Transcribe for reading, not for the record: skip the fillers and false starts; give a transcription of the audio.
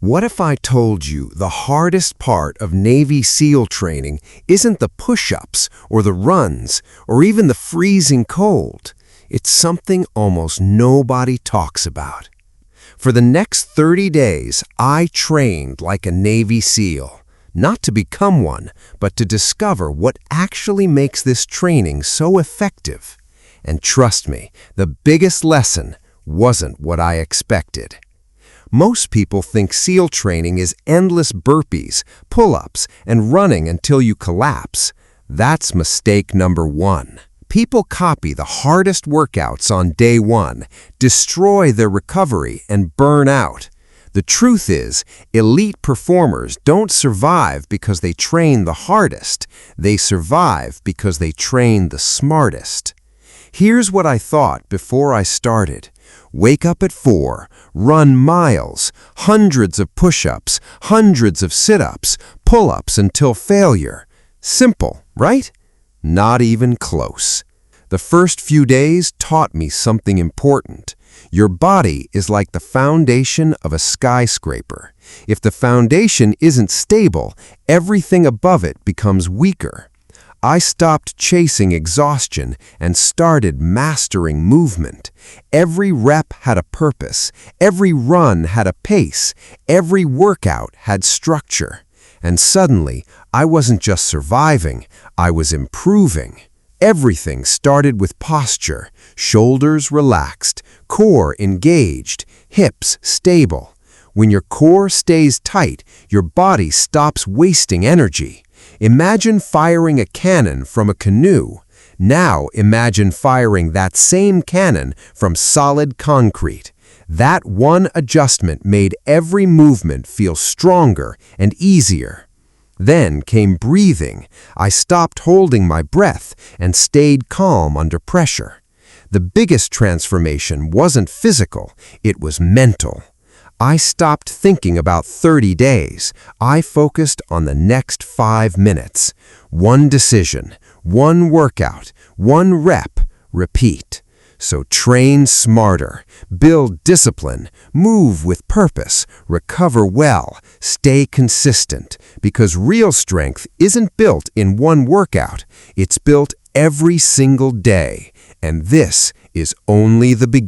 What if I told you the hardest part of Navy SEAL training isn't the push-ups or the runs or even the freezing cold? It's something almost nobody talks about. For the next 30 days, I trained like a Navy SEAL, not to become one, but to discover what actually makes this training so effective. And trust me, the biggest lesson wasn't what I expected. Most people think SEAL training is endless burpees, pull-ups, and running until you collapse. That's mistake number one. People copy the hardest workouts on day one, destroy their recovery, and burn out. The truth is, elite performers don't survive because they train the hardest. They survive because they train the smartest. Here's what I thought before I started. Wake up at 4, run miles, hundreds of push-ups, hundreds of sit-ups, pull-ups until failure. Simple, right? Not even close. The first few days taught me something important. Your body is like the foundation of a skyscraper. If the foundation isn't stable, everything above it becomes weaker. I stopped chasing exhaustion and started mastering movement. Every rep had a purpose. Every run had a pace. Every workout had structure. And suddenly, I wasn't just surviving, I was improving. Everything started with posture, shoulders relaxed, core engaged, hips stable. When your core stays tight, your body stops wasting energy. Imagine firing a cannon from a canoe. Now imagine firing that same cannon from solid concrete. That one adjustment made every movement feel stronger and easier. Then came breathing. I stopped holding my breath and stayed calm under pressure. The biggest transformation wasn't physical, it was mental. I stopped thinking about 30 days. I focused on the next 5 minutes. One decision, one workout, one rep, repeat. So train smarter, build discipline, move with purpose, recover well, stay consistent, because real strength isn't built in one workout, it's built every single day, and this is only the beginning.